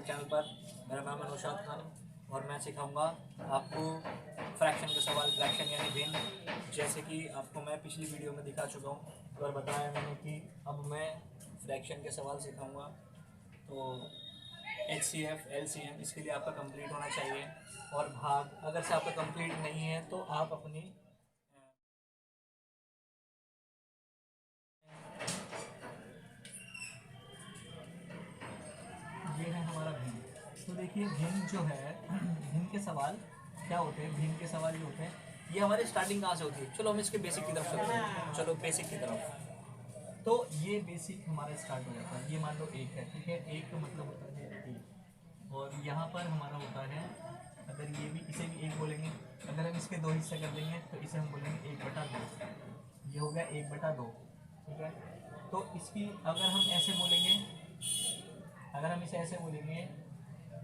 YouTube channel पर। मेरा नाम है नौशाद खान और मैं सिखाऊंगा आपको फ्रैक्शन के सवाल, फ्रैक्शन यानी भिन्न। जैसे कि आपको मैं पिछली वीडियो में दिखा चुका हूँ और बताया मैंने कि अब मैं फ्रैक्शन के सवाल सिखाऊंगा। तो HCF LCM इसके लिए आपका कंप्लीट होना चाहिए, और भाग अगर से आपका कंप्लीट नहीं है तो आप अपनी ये है हमारा भिन्न। तो देखिए भिन्न जो है भिन्न के सवाल क्या होते हैं, भिन्न के सवाल ये होते हैं, ये हमारी स्टार्टिंग कहाँ से होती है। चलो हम इसके बेसिक की तरफ चलते हैं। चलो बेसिक की तरफ। तो ये बेसिक हमारा स्टार्ट हो जाता है। ये मान लो एक है, ठीक है। एक का मतलब होता है एक, और यहाँ पर हमारा होता है, अगर ये भी इसे भी एक बोलेंगे, अगर हम इसके दो हिस्से कर देंगे तो इसे हम बोलेंगे 1/2। ये हो गया 1/2, ठीक है। तो इसकी अगर हम ऐसे बोलेंगे, अगर हम इसे ऐसे बोलेंगे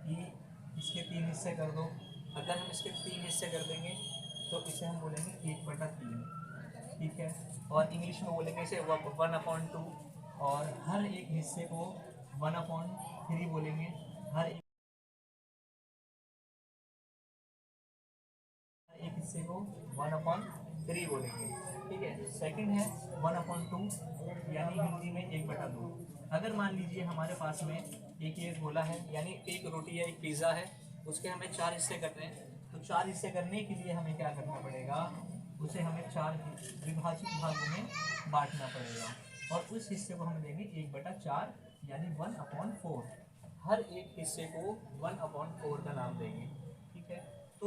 कि इसके 3 हिस्से कर दो, अगर हम इसके 3 हिस्से कर देंगे तो इसे हम बोलेंगे 1/3, ठीक है। और इंग्लिश में बोलेंगे इसे 1/2, और हर एक हिस्से को 1/3 बोलेंगे। हर एक हिस्से को 1/3 बोलेंगे, ठीक है। सेकंड है 1/2, यानी हिंदी में 1/2। अगर मान लीजिए हमारे पास में एक गोला है, यानी एक रोटी या एक पिज़्ज़ा है, उसके हमें 4 हिस्से करने हैं। तो 4 हिस्से करने के लिए हमें क्या करना पड़ेगा, उसे हमें 4 विभाजित भागों में बांटना पड़ेगा, और उस हिस्से को हम देंगे 1/4, यानी 1/4। हर एक हिस्से को 1/4 का नाम देंगे, ठीक है। तो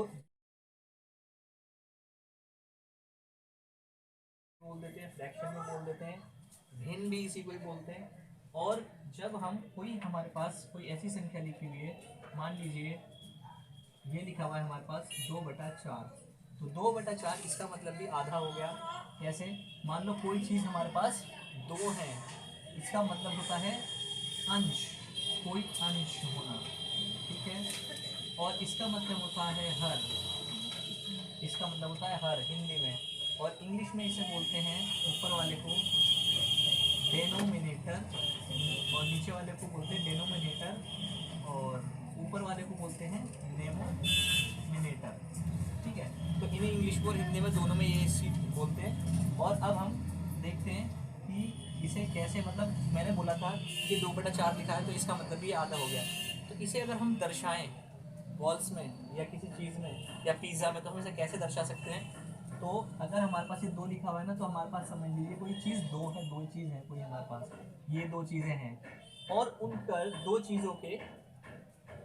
बोल देते हैं, फ्रैक्शन में बोल देते हैं, भिन्न भी इसी को ही बोलते हैं। और जब हम कोई हमारे पास कोई ऐसी संख्या लिखी हुई है, मान लीजिए ये लिखा हुआ है हमारे पास 2/4, तो 2/4 इसका मतलब भी आधा हो गया। कैसे, मान लो कोई चीज़ हमारे पास 2 है, इसका मतलब होता है अंश, कोई अंश होना, ठीक है। और इसका मतलब होता है हर, इसका मतलब होता है हर हिंदी में। और इंग्लिश में इसे बोलते हैं, ऊपर वाले को डेनोमिनेटर और नीचे वाले को बोलते हैं डेनोमिनेटर, और ऊपर वाले को बोलते हैं नेमोमिनेटर, ठीक है। तो इन्हें इंग्लिश और हिंदी में दोनों में ये सी बोलते हैं। और अब हम देखते हैं कि इसे कैसे, मतलब मैंने बोला था कि 2/4 लिखा है तो इसका मतलब ये आधा हो गया। तो इसे अगर हम दर्शाएं बॉल्स में या किसी चीज़ में या पिज़्ज़ा में, तो हम इसे कैसे दर्शा सकते हैं। तो अगर हमारे पास ये 2 लिखा हुआ है ना, तो हमारे पास समझ लीजिए कोई चीज़ 2 है, 2 चीज़ है कोई हमारे पास, ये 2 चीज़ें हैं, और उनकर 2 चीज़ों के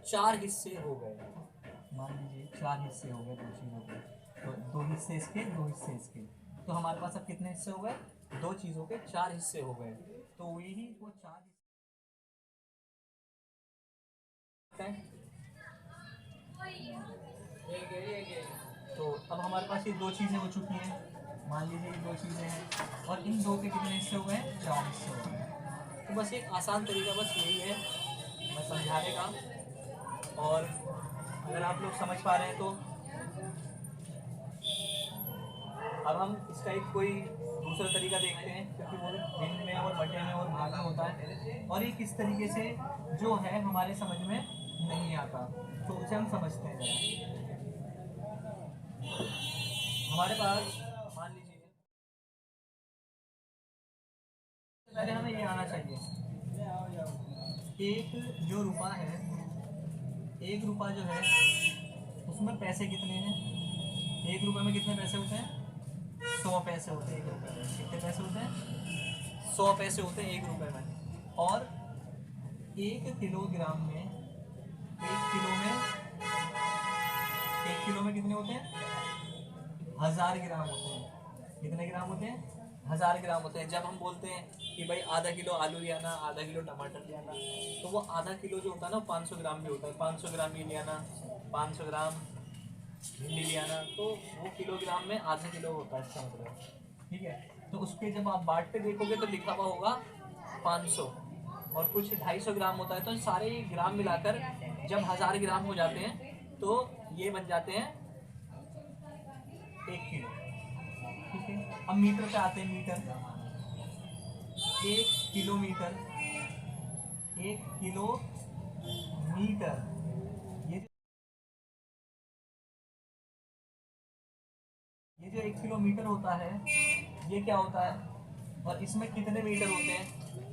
4 हिस्से हो गए। मान लीजिए 4 हिस्से हो गए 2 चीज़ों के, तो 2 हिस्से इसके, 2 हिस्से इसके, तो हमारे पास अब कितने हिस्से हो गए, 2 चीज़ों के 4 हिस्से हो गए। तो यही वो 4 हिस्से, तो अब हमारे पास ये 2 चीज़ें हो चुकी हैं। मान लीजिए ये 2 चीज़ें हैं, और इन 2 के कितने हिस्से हो गए, 4 हिस्से हो गए। तो बस एक आसान तरीका बस यही है मैं समझाने का। और अगर आप लोग समझ पा रहे हैं तो अब हम इसका एक कोई दूसरा तरीका देखते हैं, क्योंकि वो भिन्न में और बटे में और भाग में होता है, और ये किस तरीके से जो है हमारे समझ में नहीं आता, तो उसे हम समझते हैं जरा। हमारे पास मान लीजिए पहले हमें ये आना चाहिए, एक जो रुपया है, एक रुपया जो है उसमें पैसे कितने हैं, एक रुपये में कितने पैसे होते हैं, 100 पैसे होते हैं एक रुपये में। कितने पैसे होते हैं, 100 पैसे होते हैं एक रुपये में। और 1 किलोग्राम में, 1 किलो में, 1 किलो में कितने होते हैं, 1000 ग्राम होते हैं। कितने ग्राम होते हैं, 1000 ग्राम होते हैं। जब हम बोलते हैं कि भाई आधा किलो आलू ले आना, आधा किलो टमाटर ले आना, तो वो आधा किलो जो होता है ना 500 ग्राम भी होता है। 500 ग्राम ये ले आना, 500 ग्राम भिंडी ले आना, तो वो किलोग्राम में आधा किलो होता है इसका मतलब, ठीक है। तो उसके जब आप बाट पे देखोगे तो लिखा हुआ होगा 500, और कुछ 250 ग्राम होता है। तो सारे ग्राम मिलाकर जब 1000 ग्राम हो जाते हैं तो ये बन जाते हैं 1 किलो, ठीक है। अब मीटर पे आते हैं, metre, 1 kilometre, 1 kilometre 1 kilometre होता है ये क्या होता है, और इसमें कितने मीटर होते हैं,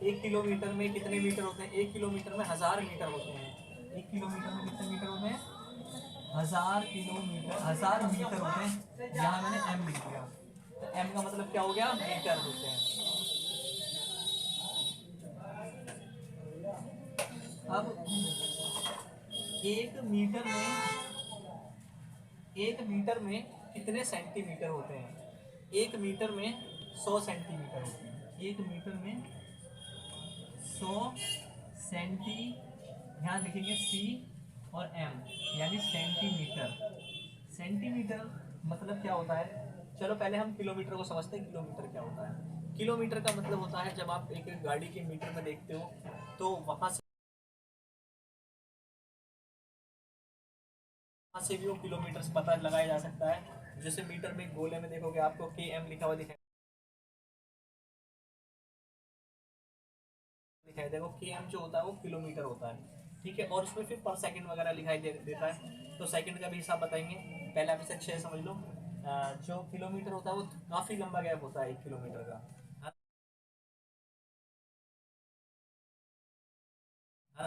1 किलोमीटर में कितने मीटर होते हैं, 1 किलोमीटर में 1000 मीटर होते हैं, 1 किलोमीटर में कितने मीटर होते हैं, 1000 किलोमीटर 1000 मीटर होते हैं। यहाँ मैंने m लिख दिया, तो m का मतलब क्या हो गया, मीटर होते हैं। अब 1 मीटर में कितने सेंटीमीटर होते हैं, 1 मीटर में 100 सेंटीमीटर होते हैं, 1 मीटर में 100 सेंटी, यहाँ लिखेंगे c और m यानी सेंटीमीटर। सेंटीमीटर मतलब क्या होता है, चलो पहले हम किलोमीटर को समझते हैं। किलोमीटर क्या होता है, किलोमीटर का मतलब होता है जब आप एक गाड़ी के मीटर में देखते हो तो वहां से भी वो किलोमीटर से पता लगाया जा सकता है। जैसे मीटर में गोले में देखोगे आपको km लिखा हुआ दिखाई देखो km जो होता है वो किलोमीटर होता है, ठीक है। और उसमें फिर पर सेकंड वगैरह दिखाई देता है, तो सेकंड का भी हिसाब बताएंगे। पहले आप इसे अच्छे से समझ लो। जो किलोमीटर होता है वो काफी लंबा गैप होता है 1 किलोमीटर का,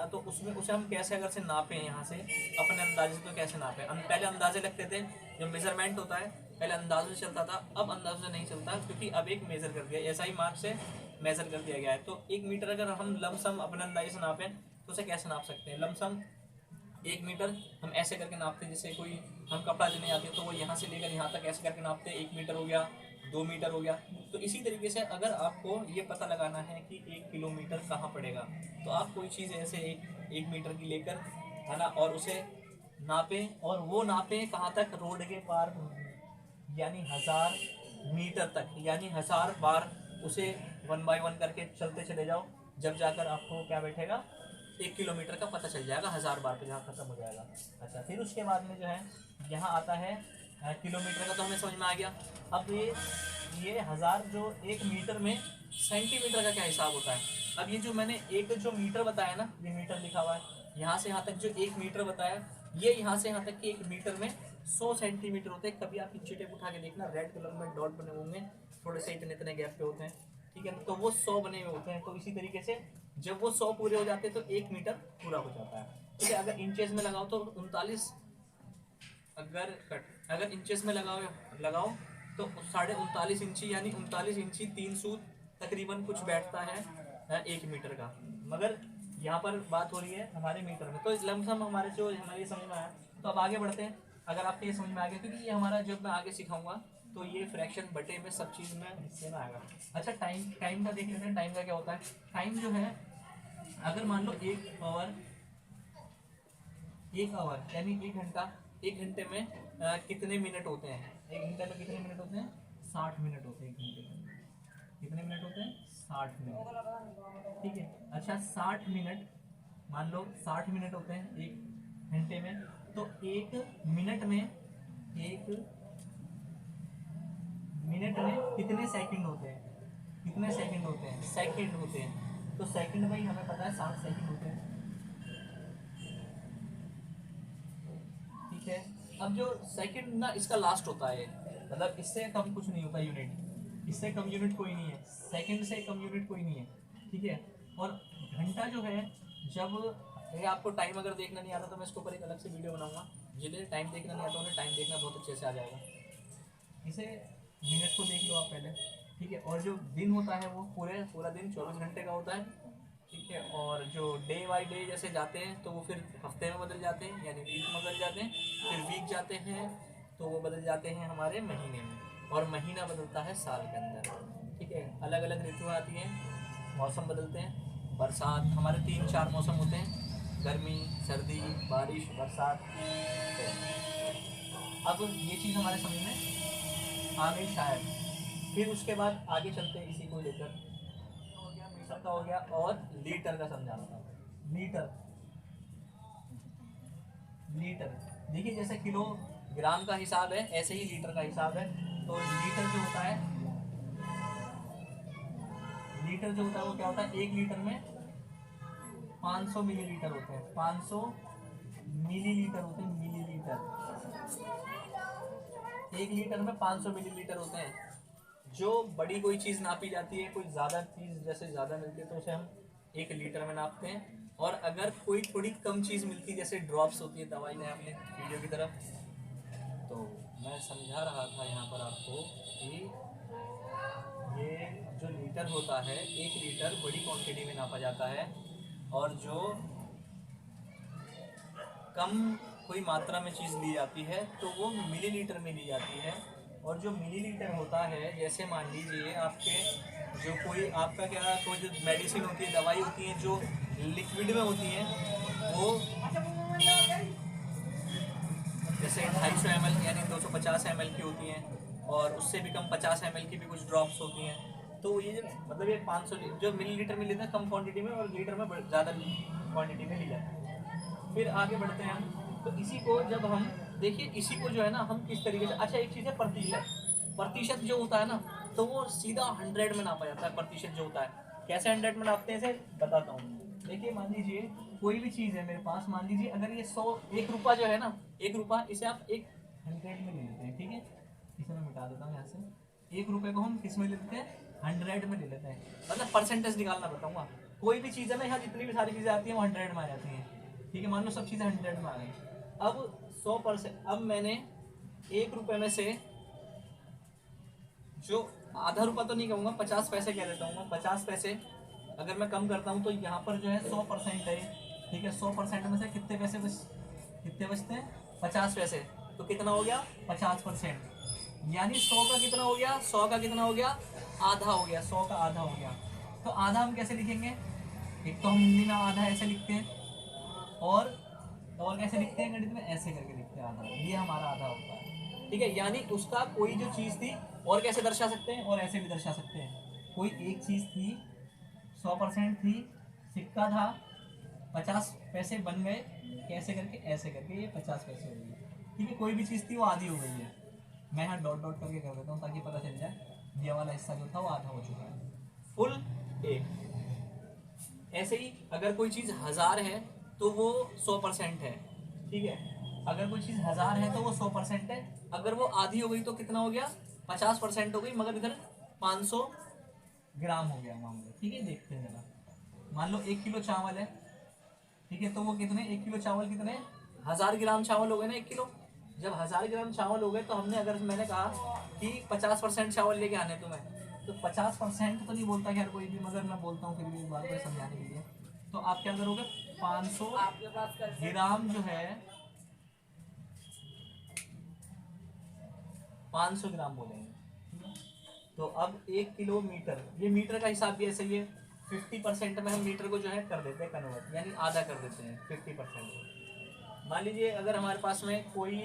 तो उसमें उसे हम कैसे अगर से नापें, यहाँ से अपने अंदाजे से तो कैसे नापें। हम पहले अंदाजे लगते थे, जो मेजरमेंट होता है पहले अंदाजे से चलता था, अब अंदाजे से नहीं चलता क्योंकि अब एक मेजर कर दिया, ऐसा ही मार्क से मेजर कर दिया गया है। तो 1 मीटर अगर हम लमसम अपने अंदाजे से नापें तो उसे कैसे नाप सकते हैं, लमसम 1 मीटर हम ऐसे करके नापते हैं। जैसे कोई हम कपड़ा लेने जाते हैं तो वो यहाँ से लेकर यहाँ तक ऐसे करके नापते हैं, 1 मीटर हो गया, 2 मीटर हो गया। तो इसी तरीके से अगर आपको ये पता लगाना है कि 1 किलोमीटर कहाँ पड़ेगा, तो आप कोई चीज़ ऐसे 1 मीटर की लेकर, है ना, और उसे नापें, और वो नापें कहाँ तक, रोड के पार, यानी 1000 मीटर तक, यानी 1000 बार उसे 1 बाय 1 करके चलते चले जाओ, जब जाकर आपको क्या बैठेगा, 1 किलोमीटर का पता चल जाएगा 1000 बार पे, जहाँ खत्म हो जाएगा। अच्छा, फिर उसके बाद में जो है यहाँ आता है किलोमीटर का, तो हमें समझ में आ गया। अब ये 1000 जो 1 मीटर में सेंटीमीटर का क्या हिसाब होता है। अब ये जो मैंने एक जो मीटर बताया ना, ये मीटर लिखा हुआ है, यहाँ से यहाँ तक जो 1 मीटर बताया, ये यहाँ से यहाँ तक कि 1 मीटर में 100 सेंटीमीटर होते हैं। कभी आप इंची टेप उठा के देखना, रेड कलर में डॉट बने होंगे, थोड़े से इतने इतने गैप पे होते हैं, ठीक है, तो वो 100 बने हुए होते हैं। तो इसी तरीके से जब वो 100 पूरे हो जाते हैं तो 1 मीटर पूरा हो जाता है, ठीक है। अगर इंचेस में लगाओ तो 39, अगर इंचेस में लगाओ तो 39.5 इंची, यानी 39 इंची 3 सूत तकरीबन कुछ बैठता है 1 मीटर का। मगर यहाँ पर बात हो रही है हमारे मीटर में, तो लमसम हमारे जो हमारे समझ में आया। तो अब आगे बढ़ते हैं। अगर आपको ये समझ में आ गया, क्योंकि ये हमारा जब मैं आगे सिखाऊंगा तो ये फ्रैक्शन बटे में सब चीज़ में हिस्से में आएगा। अच्छा, टाइम का देख लेते हैं। टाइम का क्या होता है, टाइम जो है, अगर मान लो 1 आवर यानी 1 घंटा, 1 घंटे में कितने मिनट होते हैं, 1 घंटे में कितने मिनट होते हैं, 60 मिनट होते हैं 1 घंटे में। कितने मिनट होते हैं, 60 मिनट, ठीक है। अच्छा, 60 मिनट, मान लो 60 मिनट होते हैं 1 घंटे में, तो 1 मिनट में, 1 मिनट में कितने सेकंड होते हैं, कितने सेकंड होते हैं, सेकंड होते हैं। तो सेकंड भाई हमें पता है 60 सेकंड होते हैं, ठीक है। अब जो सेकंड ना, इसका लास्ट होता है, मतलब इससे कम कुछ नहीं होता यूनिट, इससे कम यूनिट कोई नहीं है, सेकंड से कम यूनिट कोई नहीं है, ठीक है। और घंटा जो है, जब ये आपको टाइम अगर देखना नहीं आता तो मैं इसके ऊपर एक अलग से वीडियो बनाऊंगा। जिन्हें टाइम देखना नहीं आता उन्हें टाइम देखना बहुत अच्छे से आ जाएगा। इसे मिनट को देख लो आप पहले, ठीक है। और जो दिन होता है वो पूरा दिन 24 घंटे का होता है, ठीक है। और जो डे बाई डे जैसे जाते हैं तो वो फिर हफ्ते में बदल जाते हैं, यानी वीक में बदल जाते हैं, फिर वीक जाते हैं तो वो बदल जाते हैं हमारे महीने में, और महीना बदलता है साल के अंदर, ठीक है। अलग अलग ऋतु आती हैं, मौसम बदलते हैं। बरसात, हमारे 3-4 मौसम होते हैं, गर्मी, सर्दी, बारिश, बरसात। तो अब ये चीज़ हमारे समझ में आ गई शायद। फिर उसके बाद आगे चलते हैं इसी को लेकर, हो गया मीटर का, हो गया, और लीटर का समझाना था। लीटर, लीटर देखिए, जैसे किलोग्राम का हिसाब है ऐसे ही लीटर का हिसाब है। तो लीटर जो होता है, लीटर जो होता है वो क्या होता है, 1 लीटर में 500 मिलीलीटर होते हैं, 500 मिलीलीटर होते हैं, मिलीलीटर। 1 लीटर में 500 मिलीलीटर होते हैं। जो बड़ी कोई चीज़ नापी जाती है, कोई ज़्यादा चीज़ जैसे ज़्यादा मिलती है तो उसे हम 1 लीटर में नापते हैं। और अगर कोई थोड़ी कम चीज़ मिलती है जैसे ड्रॉप्स होती है, दवाई है आपने वीडियो की तरफ, तो मैं समझा रहा था यहाँ पर आपको कि ये जो लीटर होता है, 1 लीटर बड़ी क्वांटिटी में नापा जाता है, और जो कम कोई मात्रा में चीज़ ली जाती है तो वो मिलीलीटर में ली जाती है। और जो मिलीलीटर होता है, जैसे मान लीजिए आपके जो कोई आपका क्या कोई जो मेडिसिन होती है, दवाई होती है जो लिक्विड में होती है, वो जैसे 250 ml यानी 250 ml की होती हैं, और उससे भी कम 50 ml की भी कुछ ड्रॉप्स होती हैं। तो ये मतलब ये 500 जो मिलीलीटर में लेते हैं कम क्वांटिटी में, और लीटर में ज़्यादा क्वांटिटी में ली जाती है। फिर आगे बढ़ते हैं हम। तो इसी को जब हम देखिए, इसी को जो है ना हम किस तरीके से, अच्छा एक चीज़ है प्रतिशत जो होता है ना, तो वो सीधा 100 में नापा जाता है। प्रतिशत जो होता है कैसे 100 में नापते हैं, इसे बताता हूँ। देखिए मान लीजिए कोई भी चीज़ है मेरे पास, मान लीजिए अगर ये 100 1 रुपया जो है ना, 1 रुपया इसे आप 100 में ले लेते हैं, ठीक है। इसे मैं मिटा देता हूँ यहाँ से। 1 रुपये को हम किस में ले लेते हैं, 100 में ले लेते हैं। मतलब परसेंटेज निकालना बताऊँगा। कोई भी चीज़ है ना, यहाँ जितनी भी सारी चीज़ें आती हैं वो 100 में आ जाती हैं, ठीक है। मान लो सब चीज़ें 100 में आ गई। अब 100%, अब मैंने 1 रुपये में से जो आधा रुपया तो नहीं कहूँगा, 50 पैसे कह देता हूँ। 50 पैसे अगर मैं कम करता हूँ तो यहाँ पर जो है 100% है, ठीक है। 100% में से कितने बचते हैं, 50 पैसे। तो कितना हो गया, 50%। यानी 100 का कितना हो गया, 100 का कितना हो गया, आधा हो गया। 100 का आधा हो गया। तो आधा हम कैसे लिखेंगे, एक तो हम हिंदी में आधा ऐसे लिखते हैं, और कैसे लिखते हैं गणित में, ऐसे करके लिखते हैं आधा। ये हमारा आधा होता है, ठीक है। यानी उसका कोई जो चीज़ थी, और कैसे दर्शा सकते हैं, और ऐसे भी दर्शा सकते हैं। कोई एक चीज़ थी, 100% थी, सिक्का था, 50 पैसे बन गए, कैसे करके, ऐसे करके ये 50 पैसे हो गए, ठीक है। कोई भी चीज़ थी वो आधी हो गई है। मैं यहाँ डॉट डॉट करके कर देता हूँ ताकि पता चल जाए ये वाला हिस्सा जो था वो आधा हो चुका है, फुल 1। ऐसे ही अगर कोई चीज़ 1000 है तो वो 100% है, ठीक है। अगर कोई चीज़ 1000 है तो वो 100% है। अगर वो आधी हो गई तो कितना हो गया, 50% हो गई, मगर इधर 500 ग्राम हो गया मामला, ठीक है। देखते हैं जरा, मान लो 1 किलो चावल है, ठीक है। तो वो कितने, 1 किलो चावल कितने, 1000 ग्राम चावल हो गए ना 1 किलो। जब 1000 ग्राम चावल हो गए तो हमने, अगर मैंने कहा कि 50% चावल लेके आने तुम्हें, तो 50% तो नहीं बोलता खैर कोई भी, मगर मैं बोलता हूँ फिर भी एक बार को समझाने के लिए। तो आप क्या करोगे, 500 ग्राम जो है, 500 ग्राम बोलेंगे। तो अब 1 किलोमीटर, ये मीटर का हिसाब भी ऐसे ही है। 50% में हम मीटर को जो है कर देते हैं कन्वर्ट, यानी आधा कर देते हैं 50%। मान लीजिए अगर हमारे पास में कोई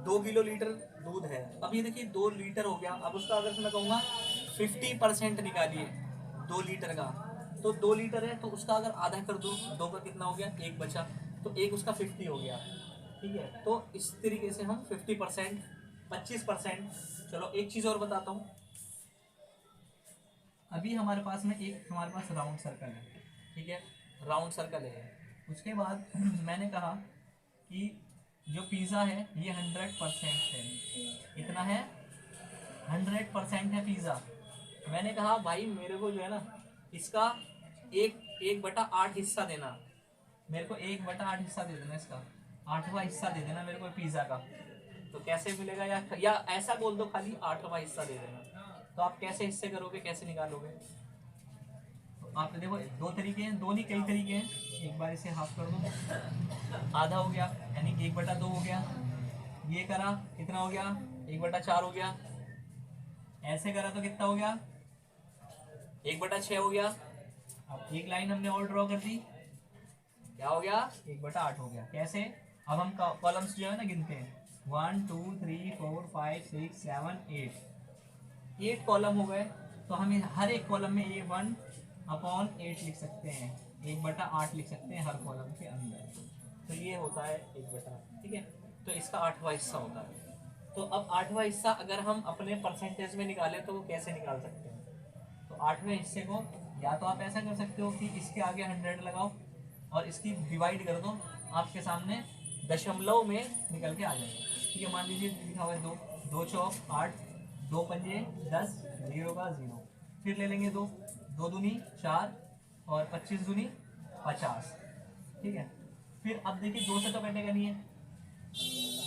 2 किलो लीटर दूध है, अब ये देखिए 2 लीटर हो गया। अब उसका अगर मैं कहूँगा 50% निकालिए 2 लीटर का, तो 2 लीटर है तो उसका अगर आधा कर दो, 2 का कितना हो गया, 1 बचा, तो 1 उसका 50 हो गया, ठीक है। तो इस तरीके से हम 50%, 25%। चलो एक चीज़ और बताता हूँ। अभी हमारे पास में हमारे पास राउंड सर्कल है, ठीक है। राउंड सर्कल है। उसके बाद मैंने कहा कि जो पिज़्ज़ा है ये 100% है, इतना है, 100% है पिज़्ज़ा। मैंने कहा भाई मेरे को जो है ना, इसका 1/8 हिस्सा देना, मेरे को 1/8 हिस्सा दे देना, इसका 8वां हिस्सा दे देना मेरे को पिज़्ज़ा का। तो कैसे मिलेगा, या ऐसा बोल दो खाली 8वां हिस्सा दे देना। तो आप कैसे हिस्से करोगे, कैसे निकालोगे, तो आप देखो 2 तरीके हैं, 2 नहीं कई तरीके हैं। एक बार इसे हाफ कर दो, आधा हो गया, यानी 1/2 हो गया। ये करा कितना हो गया, 1/4 हो गया। ऐसे करा तो कितना हो गया, 1/6 हो गया। अब एक लाइन हमने और ड्रॉ कर दी, क्या हो गया, 1/8 हो गया। कैसे, अब हम कॉलम्स जो है ना गिनते हैं, 1 2 3 4 5 6 7 8 कॉलम हो गए। तो हम हर एक कॉलम में ये 1/8 लिख सकते हैं, 1/8 लिख सकते हैं हर कॉलम के अंदर। तो ये होता है 1/8, ठीक है। तो इसका 8वां हिस्सा होता है। तो अब 8वां हिस्सा अगर हम अपने परसेंटेज में निकालें तो वो कैसे निकाल सकते हैं, तो 8वें हिस्से को या तो आप ऐसा कर सकते हो कि इसके आगे 100 लगाओ और इसकी डिवाइड कर दो, आपके सामने दशमलव में निकल के आ जाएगा, ठीक है, मान लीजिए लिखा हुआ है 2, 2 चौक 8, 2 पंजे 10, 0 का 0। फिर ले लेंगे 2, 2 दूनी 4 और 25 दूनी 50। ठीक है, फिर अब देखिए 2 से तो कटेगा नहीं है,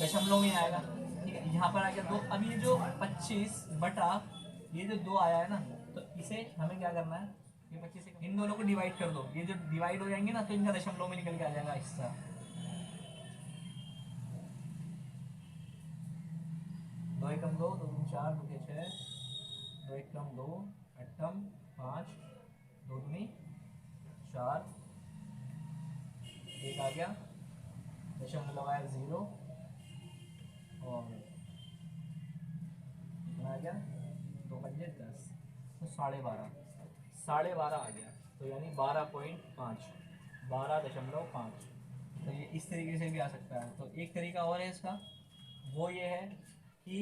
दशमलव में आएगा। ठीक है, यहाँ पर आ गया 2। अब ये जो 25 बटा ये जो 2 आया है ना, तो इसे हमें क्या करना है, ये 25 से इन दोनों को डिवाइड कर दो। ये जो डिवाइड हो जाएंगे ना तो इनका दशमलव में निकल के आ जाएगा हिस्सा। 2 एकम 2, 2 दूनी 4, 2 के 6, 2 एकम 2, अट्ठम 5, 2 दूनी 4, एक आ गया, दशमलव आया 0 और कितना आ गया 2 पंजे 10, तो 12.5, 12.5 आ गया। तो यानी 12.5, 12.5। तो ये इस तरीके से भी आ सकता है। तो एक तरीका और है इसका, वो ये है कि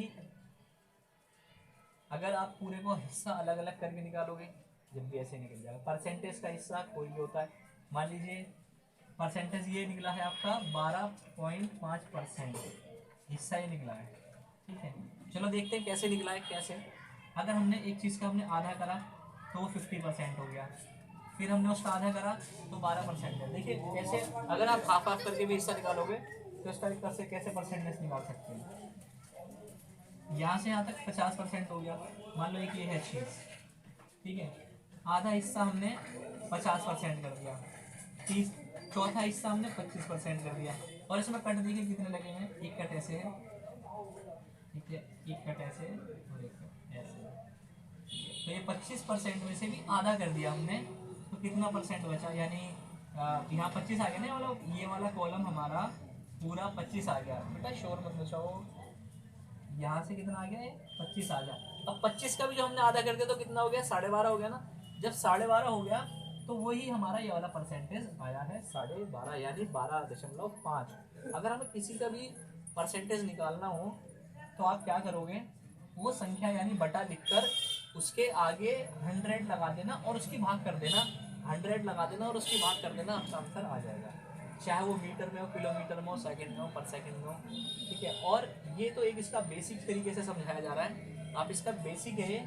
अगर आप पूरे को हिस्सा अलग अलग करके निकालोगे, जब भी ऐसे निकल जाएगा। परसेंटेज का हिस्सा कोई भी होता है, मान लीजिए परसेंटेज ये निकला है आपका 12.5% हिस्सा ये निकला है। ठीक है, चलो देखते हैं कैसे निकला है। कैसे, अगर हमने एक चीज़ का हमने आधा करा तो वो 50% हो गया, फिर हमने उसका आधा करा तो 12% है। देखिए कैसे, अगर आप हाफ हाफ करके भी हिस्सा निकालोगे तो इस तरीके से कैसे परसेंटेज निकाल सकते हैं। यहाँ से यहाँ तक 50% हो गया, मान लो एक ये है चीज़। ठीक है, आधा हिस्सा हमने 50% कर दिया, चौथा हिस्सा हमने 25% कर दिया, और इसमें कट देखिए कितने लगे हैं, एक कट ऐसे है, ठीक है, एक कट ऐसे और एक कट ऐसे। तो ये 25% में से भी आधा कर दिया हमने, तो कितना परसेंट बचा, यानी यहाँ 25 आ गया ना, मतलब ये वाला कॉलम हमारा पूरा 25 आ गया। बेटा शोर मत मचाओ, यहाँ से कितना आ गया, 25 आ गया। अब 25 का भी जो हमने आधा कर दिया तो कितना हो गया, 12.5 हो गया ना। जब 12.5 हो गया तो वही हमारा ये वाला परसेंटेज आया है 12.5, यानी 12.5। अगर हमें किसी का भी परसेंटेज निकालना हो तो आप क्या करोगे, वो संख्या यानी बटा लिखकर उसके आगे 100 लगा देना और उसकी भाग कर देना, 100 लगा देना और उसकी भाग कर देना, आपका आंसर आ जाएगा। चाहे वो मीटर में हो, किलोमीटर में हो, सेकंड में हो, पर सेकंड में हो। ठीक है, और ये तो एक इसका बेसिक तरीके से समझाया जा रहा है। आप इसका बेसिक है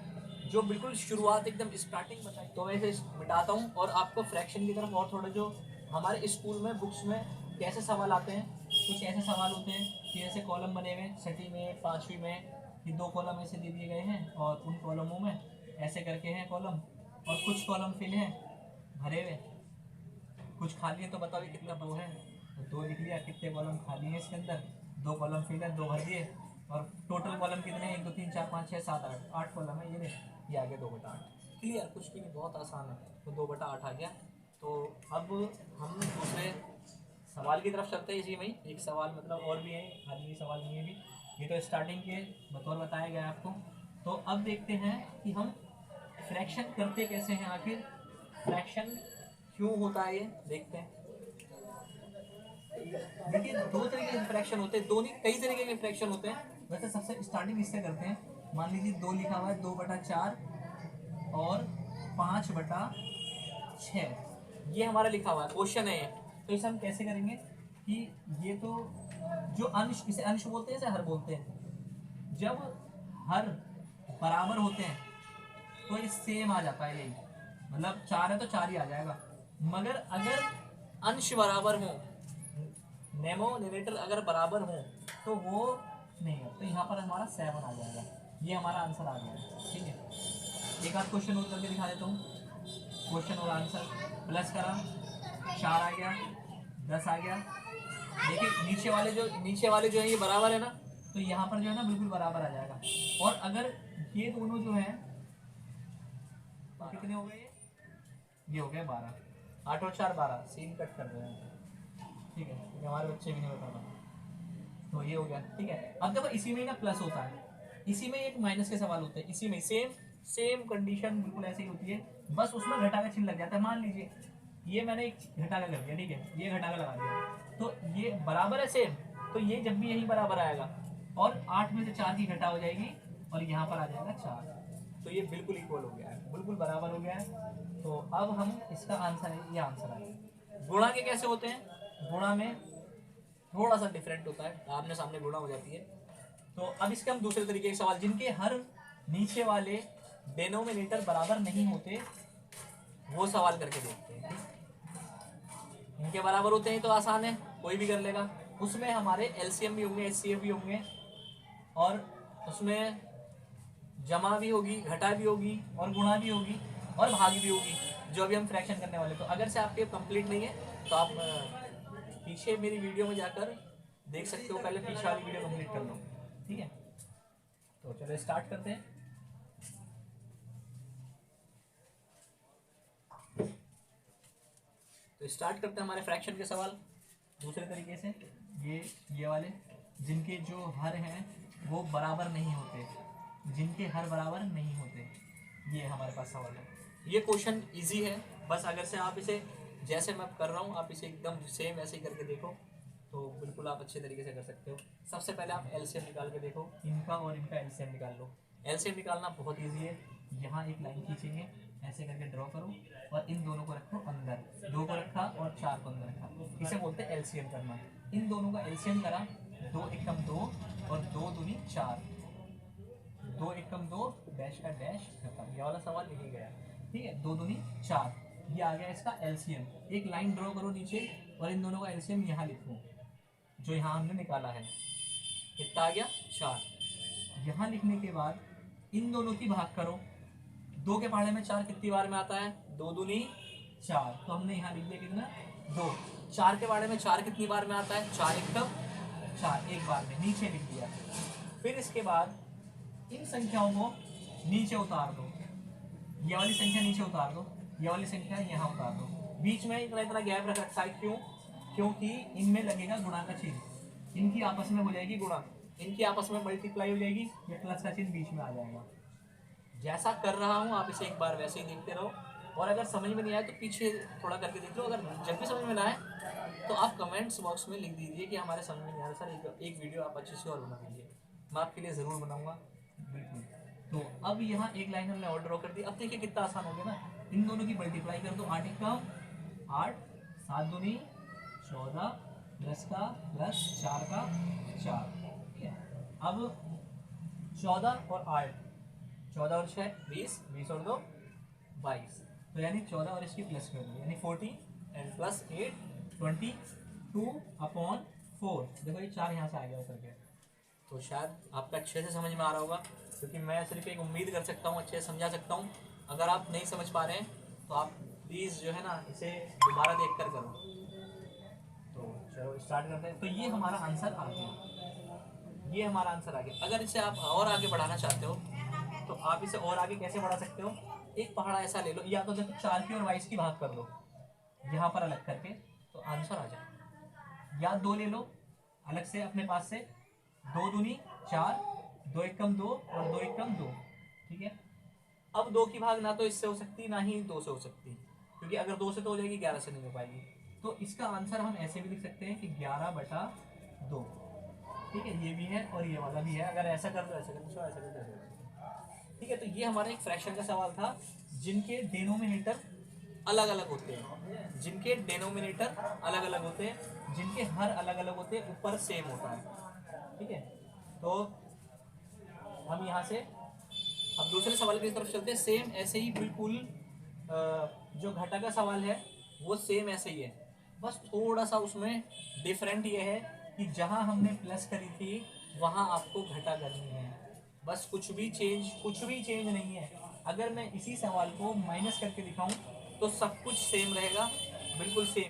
जो बिल्कुल शुरुआत एकदम स्टार्टिंग बताई, तो मैं इसे मिटाता हूँ और आपको फ्रैक्शन की तरफ और थोड़ा, जो हमारे स्कूल में बुक्स में कैसे सवाल आते हैं, कुछ ऐसे सवाल होते हैं कि ऐसे कॉलम बने हुए 6वीं में 5वीं में, कि 2 कॉलम ऐसे दे दिए गए हैं और उन कॉलमों में ऐसे करके हैं कॉलम, और कुछ कॉलम फिल हैं भरे हुए, कुछ खाली है। तो बताओ ये कितना 2 है, तो 2 लिख लिया। कितने कॉलम खाली है इसके अंदर, 2 कॉलम फिल है, 2 भर दिए। और टोटल कॉलम कितने हैं, 1 2 3 4 5 6 7 8 कॉलम है। ये आ गया 2/8। क्लियर, कुछ भी नहीं, बहुत आसान है। तो 2/8 आ गया। तो अब हम दूसरे सवाल की तरफ चलते हैं। इसी में ही एक सवाल, मतलब और भी है, खाली सवाल नहीं है भी, ये तो स्टार्टिंग के बतौर बताया गया आपको। तो अब देखते हैं कि हम फ्रैक्शन करते कैसे हैं, आखिर फ्रैक्शन क्यों होता है, ये देखते हैं। देखिए 2 तरीके के फ्रैक्शन होते हैं, 2 नहीं कई तरीके के फ्रैक्शन होते हैं। वैसे सबसे स्टार्टिंग इससे करते हैं। मान लीजिए 2 लिखा हुआ है, 2/4 और 5/6, ये हमारा लिखा हुआ है, क्वेश्चन है ये। तो इसे हम कैसे करेंगे कि ये तो जो अंश, इसे अंश बोलते हैं, इसे हर बोलते हैं। जब हर बराबर होते हैं तो ये सेम आ जाता है, यही मतलब 4 है तो 4 ही आ जाएगा। मगर अगर अंश बराबर हो, नेमोनिरेटर अगर बराबर हो, तो वो नहीं है। तो यहाँ पर हमारा 7 आ जाएगा, ये हमारा आंसर आ गया। ठीक है, एक आध क्वेश्चन और करके दिखा देता हूँ। क्वेश्चन और आंसर प्लस करा, 4 आ गया, 10 आ गया। देखिए नीचे वाले जो है ये बराबर है ना, तो यहाँ पर जो है ना बिल्कुल बराबर आ जाएगा। और अगर ये दोनों जो है तो कितने हो गए, ये हो गए 12, 8 और 4 12, सीन कट कर रहे हैं। ठीक है, क्योंकि हमारे बच्चे भी नहीं बता, तो ये हो गया। ठीक है, अब देखो इसी में ना प्लस होता है, इसी में एक माइनस के सवाल होते हैं, इसी में सेम कंडीशन बिल्कुल ऐसे ही होती है, बस उसमें घटा का चिन्ह लग जाता है। मान लीजिए ये मैंने एक घटा का कर दिया, ठीक है, ये घटा का लगा दिया, तो ये बराबर है सेम, तो ये जब भी यही बराबर आएगा और 8 में से 4 की घटा हो जाएगी और यहाँ पर आ जाएगा 4, तो ये बिल्कुल इक्वल हो गया है, बिल्कुल बराबर हो गया है। तो अब हम इसका आंसर है, ये आंसर आएगा। गुणा के कैसे होते हैं, गुणा में थोड़ा सा डिफरेंट होता है, आमने सामने गुणा हो जाती है। तो अब इसके हम दूसरे तरीके के सवाल, जिनके हर नीचे वाले डिनोमिनेटर बराबर नहीं होते वो सवाल करके देखते हैं। इनके बराबर होते हैं तो आसान है, कोई भी कर लेगा। उसमें हमारे एलसीएम भी होंगे, एचसीएफ भी होंगे, और उसमें जमा भी होगी, घटा भी होगी, और गुणा भी होगी, और भाग भी होगी, जो अभी हम फ्रैक्शन करने वाले। तो अगर से आपके कंप्लीट नहीं है तो आप पीछे मेरी वीडियो में जाकर देख सकते हो, पहले पीछे वाली वीडियो कंप्लीट कर लो, ठीक है। तो चलो स्टार्ट करते हैं। तो स्टार्ट करते हैं हमारे फ्रैक्शन के सवाल दूसरे तरीके से। ये वाले जिनके जो हर हैं वो बराबर नहीं होते, जिनके हर बराबर नहीं होते, ये हमारे पास सवाल है। ये क्वेश्चन इजी है, बस अगर से आप इसे जैसे मैं कर रहा हूँ आप इसे एकदम सेम ऐसे ही करके देखो तो बिल्कुल आप अच्छे तरीके से कर सकते हो। सबसे पहले आप एलसीएम निकाल के देखो, इनका और इनका एलसीएम निकाल लो। एलसीएम निकालना बहुत ईजी है। यहाँ एक लाइन खींचेंगे, ऐसे करके ड्रॉ करो, और इन दोनों को रखो अंदर, 2 को रखा और 4 को अंदर रखा, इसे बोलते हैं एलसीएम करना। इन दोनों का एलसीएम करा, 2 एकम 2 और 2 दूनी 4, 2 एकम 2 डैश का डैश खत्म। ये वाला सवाल लिख गया, ठीक है। 2 दूनी 4, ये आ गया इसका एलसीएम। एक लाइन ड्रॉ करो नीचे और इन दोनों का एलसीएम यहाँ लिखो, जो यहाँ हमने निकाला है। कितना आ गया? 4। यहाँ लिखने के बाद इन दोनों की भाग करो, 2 के पहाड़े में 4 कितनी बार में आता है? 2 दूनी 4, तो हमने यहाँ लिख दिया कितना? 2। 4 के पहाड़े में 4 कितनी बार में आता है? 4 एकम 4, एक बार में नीचे लिख दिया। फिर इसके बाद इन संख्याओं को नीचे उतार दो, ये वाली संख्या नीचे उतार दो, ये वाली संख्या यहाँ उतार दो। बीच में इतना इतना गैप रख रखा है, क्यों? क्योंकि इनमें लगेगा गुणा का चिन्ह, इनकी आपस में हो जाएगी गुणा, इनकी आपस में मल्टीप्लाई हो जाएगी, ये प्लस का चिन्ह बीच में आ जाएगा। जैसा कर रहा हूँ आप इसे एक बार वैसे ही देखते रहो, और अगर समझ में नहीं आए तो पीछे थोड़ा करके देख लो। अगर जब भी समझ में ना आए तो आप कमेंट्स बॉक्स में लिख दीजिए कि हमारे समझ में नहीं आ रहा सर, एक वीडियो आप अच्छे से और बना दीजिए, मैं आपके लिए ज़रूर बनाऊँगा, बिल्कुल। तो अब यहाँ एक लाइन हमने और ड्रॉ कर दी। अब देखिए कितना आसान हो गया ना, इन दोनों की मल्टीप्लाई कर दो, 8 एकम 8, 7 दूनी 14, प्लस का प्लस 4 का 4, ठीक है। अब 14 और 8, 14 और 6 20, 20 और 2 22, तो यानी 14 और इसकी प्लस कर दी, यानी 40 एंड प्लस 8 22/4। देखो ये 4 यहाँ से आ गया उतर के। तो शायद आपका अच्छे से समझ में आ रहा होगा, क्योंकि मैं सिर्फ एक उम्मीद कर सकता हूँ, अच्छे से समझा सकता हूँ। अगर आप नहीं समझ पा रहे हैं तो आप प्लीज़ जो है ना इसे दोबारा देख कर करो। तो चलो स्टार्ट करते हैं। तो ये हमारा आंसर आ गया, ये हमारा आंसर आ गया। अगर इसे आप और आगे बढ़ाना चाहते हो तो आप इसे और आगे कैसे बढ़ा सकते हो? एक पहाड़ा ऐसा ले लो, या तो देखो 4 की और 22 की भाग कर लो यहाँ पर अलग करके, तो आंसर आ जाए। या 2 ले लो अलग से अपने पास से, 2 दूनी 4, 2 एकम 2 और 2 एकम 2, ठीक है। अब 2 की भाग ना तो इससे हो सकती ना ही 2 से हो सकती, क्योंकि अगर 2 से तो हो जाएगी, 11 से नहीं हो पाएगी। तो इसका आंसर हम ऐसे भी लिख सकते हैं कि 11/2, ठीक है। ये भी है और ये वाला भी है, अगर ऐसा कर दो ऐसा कर दो ऐसा कर दो, ठीक है। तो ये हमारा एक फ्रैक्शन का सवाल था, जिनके डिनोमिनेटर अलग अलग होते हैं, जिनके डिनोमिनेटर अलग अलग होते हैं, जिनके हर अलग अलग होते हैं, ऊपर सेम होता है, ठीक है। तो हम यहाँ से अब दूसरे सवाल की तरफ चलते हैं। सेम ऐसे ही बिल्कुल जो घटा का सवाल है वो सेम ऐसे ही है, बस थोड़ा सा उसमें डिफरेंट ये है कि जहाँ हमने प्लस करी थी वहाँ आपको घटा करनी है, बस कुछ भी चेंज नहीं है। अगर मैं इसी सवाल को माइनस करके दिखाऊं तो सब कुछ सेम रहेगा, बिल्कुल सेम।